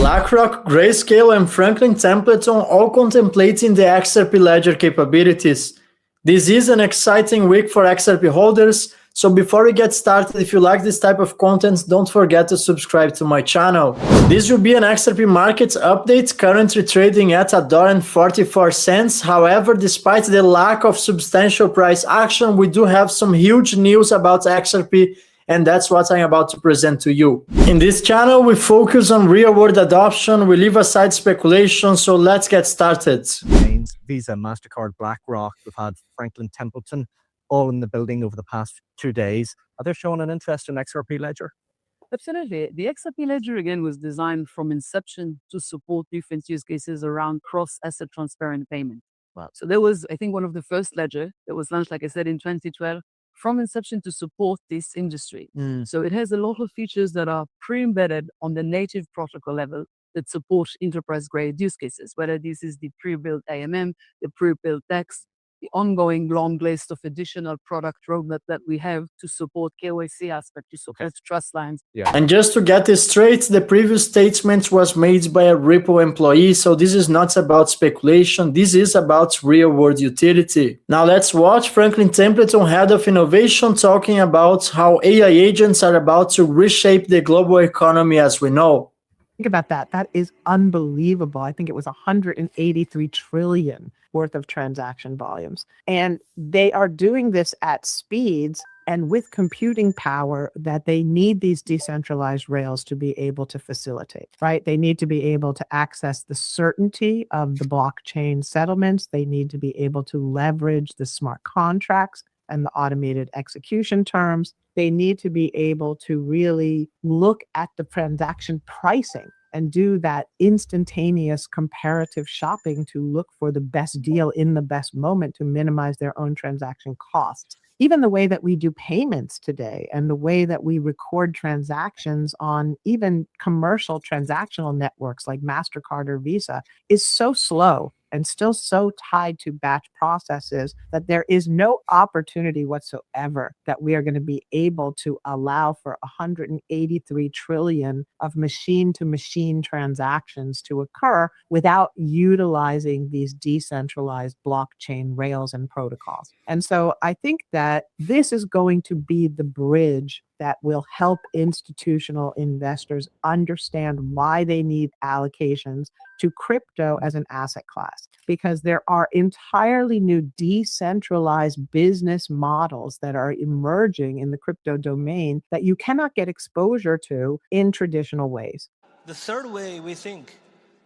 Blackrock, Grayscale, and Franklin Templeton all contemplating the XRP Ledger capabilities. This is an exciting week for XRP holders, so before we get started, if you like this type of content, don't forget to subscribe to my channel. This will be an XRP markets update, currently trading at $1.44. However, despite the lack of substantial price action, we do have some huge news about XRP, and that's what I'm about to present to you. In this channel, we focus on real-world adoption, we leave aside speculation, so let's get started. Visa, Mastercard, Blackrock, we've had Franklin Templeton, all in the building over the past 2 days. Are they showing an interest in XRP Ledger? Absolutely. The XRP Ledger, again, was designed from inception to support different use cases around cross-asset transparent payment. Wow. So there was, I think, one of the first ledger that was launched, like I said, in 2012, from inception to support this industry. So it has a lot of features that are pre-embedded on the native protocol level that support enterprise-grade use cases, whether this is the pre-built AMM, the pre-built DEX, the ongoing long list of additional product roadmap that we have to support KYC aspect, to support trust lines. And just to get this straight, the previous statement was made by a Ripple employee, so this is not about speculation, this is about real-world utility. Now let's watch Franklin Templeton, head of innovation, talking about how AI agents are about to reshape the global economy as we know. Think about that. That is unbelievable. I think it was 183 trillion worth of transaction volumes. And they are doing this at speeds and with computing power that they need these decentralized rails to be able to facilitate, right? They need to be able to access the certainty of the blockchain settlements. They need to be able to leverage the smart contracts and the automated execution terms. They need to be able to really look at the transaction pricing and do that instantaneous comparative shopping to look for the best deal in the best moment to minimize their own transaction costs. Even the way that we do payments today and the way that we record transactions on even commercial transactional networks like Mastercard or Visa is so slow and still so tied to batch processes that there is no opportunity whatsoever that we are going to be able to allow for 183 trillion of machine-to-machine transactions to occur without utilizing these decentralized blockchain rails and protocols. And so I think that this is going to be the bridge that will help institutional investors understand why they need allocations to crypto as an asset class, because there are entirely new decentralized business models that are emerging in the crypto domain that you cannot get exposure to in traditional ways. The third way we think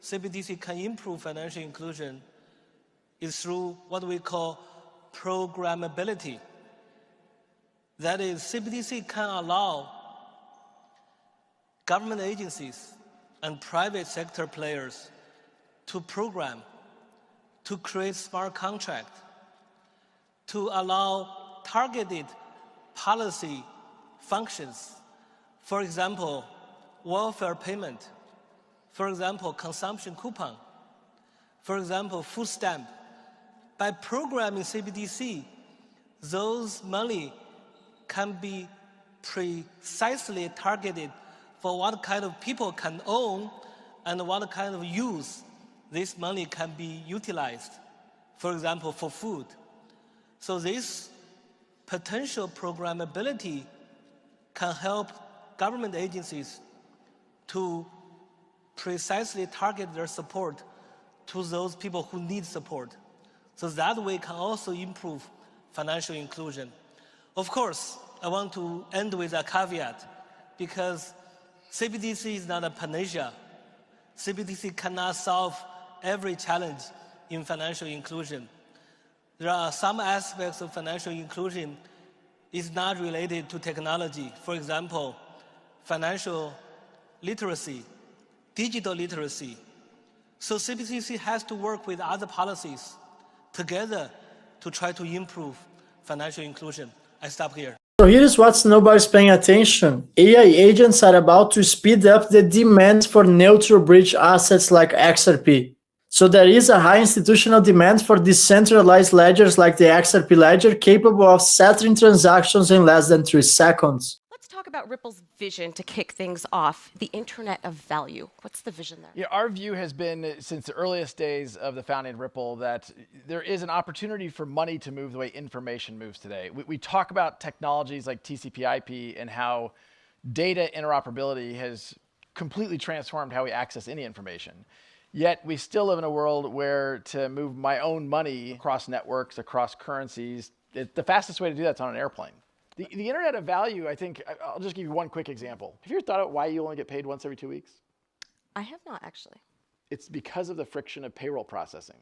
CBDC can improve financial inclusion is through what we call programmability. That is, CBDC can allow government agencies and private sector players to program, to create smart contract, to allow targeted policy functions. For example, welfare payment. For example, consumption coupon. For example, food stamp. By programming CBDC, those money can be precisely targeted for what kind of people can own and what kind of use this money can be utilized, for example, for food. So this potential programmability can help government agencies to precisely target their support to those people who need support. So that way can also improve financial inclusion. Of course, I want to end with a caveat, because CBDC is not a panacea. CBDC cannot solve every challenge in financial inclusion. There are some aspects of financial inclusion is not related to technology. For example, financial literacy, digital literacy. So CBDC has to work with other policies together to try to improve financial inclusion. I stop here. So here's what nobody's paying attention. AI agents are about to speed up the demand for neutral bridge assets like XRP. So there is a high institutional demand for decentralized ledgers like the XRP Ledger capable of settling transactions in less than 3 seconds. Let's talk about Ripple's vision to kick things off, the Internet of Value. What's the vision there? Yeah, our view has been since the earliest days of the founding of Ripple that there is an opportunity for money to move the way information moves today. We talk about technologies like TCP/IP and how data interoperability has completely transformed how we access any information. Yet we still live in a world where to move my own money across networks, across currencies, the fastest way to do that's on an airplane. The Internet of Value, I think, I'll just give you one quick example. Have you ever thought about why you only get paid once every 2 weeks? I have not, actually. It's because of the friction of payroll processing.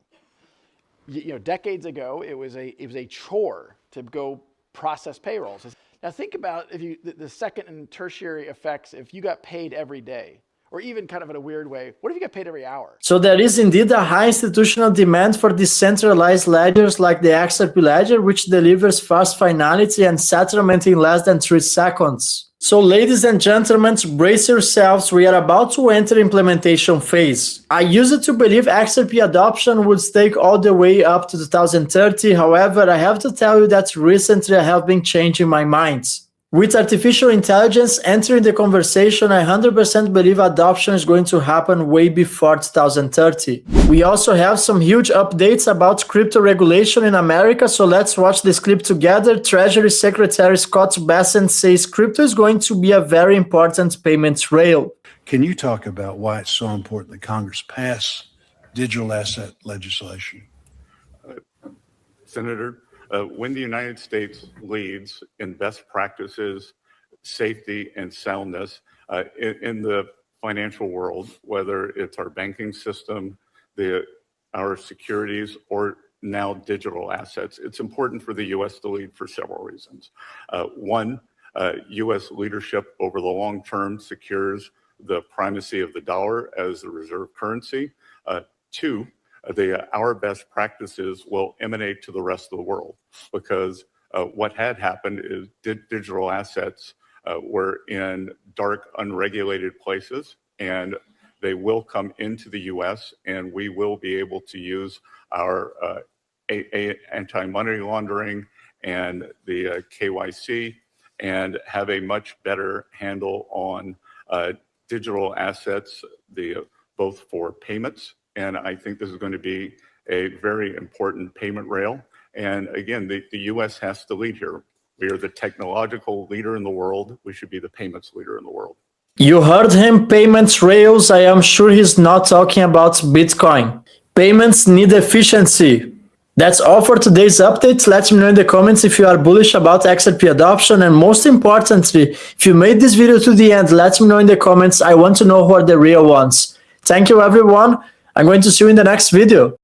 You know, decades ago, it was a chore to go process payrolls. Now think about the second and tertiary effects if you got paid every day. Or even kind of in a weird way, what if you get paid every hour? So there is indeed a high institutional demand for decentralized ledgers like the XRP Ledger, which delivers fast finality and settlement in less than 3 seconds. So ladies and gentlemen, brace yourselves, we are about to enter implementation phase. I used to believe XRP adoption would take all the way up to 2030, however, I have to tell you that recently I have been changing my mind. With artificial intelligence entering the conversation, I 100% believe adoption is going to happen way before 2030. We also have some huge updates about crypto regulation in America, so let's watch this clip together. Treasury Secretary Scott Bessent says crypto is going to be a very important payment rail. Can you talk about why it's so important that Congress pass digital asset legislation? Senator, when the United States leads in best practices, safety, and soundness in the financial world, whether it's our banking system, our securities, or now digital assets, it's important for the U.S. to lead for several reasons. One, U.S. leadership over the long term secures the primacy of the dollar as the reserve currency. Two, our best practices will emanate to the rest of the world, because what had happened is digital assets were in dark, unregulated places, and they will come into the U.S., and we will be able to use our anti-money laundering and the KYC and have a much better handle on digital assets, both for payments. And I think this is going to be a very important payment rail. And again, the U.S. has to lead here. We are the technological leader in the world. We should be the payments leader in the world. You heard him, payments rails. I am sure he's not talking about Bitcoin. Payments need efficiency. That's all for today's update. Let me know in the comments if you are bullish about XRP adoption. And most importantly, if you made this video to the end, let me know in the comments. I want to know who are the real ones. Thank you, everyone. I'm going to see you in the next video.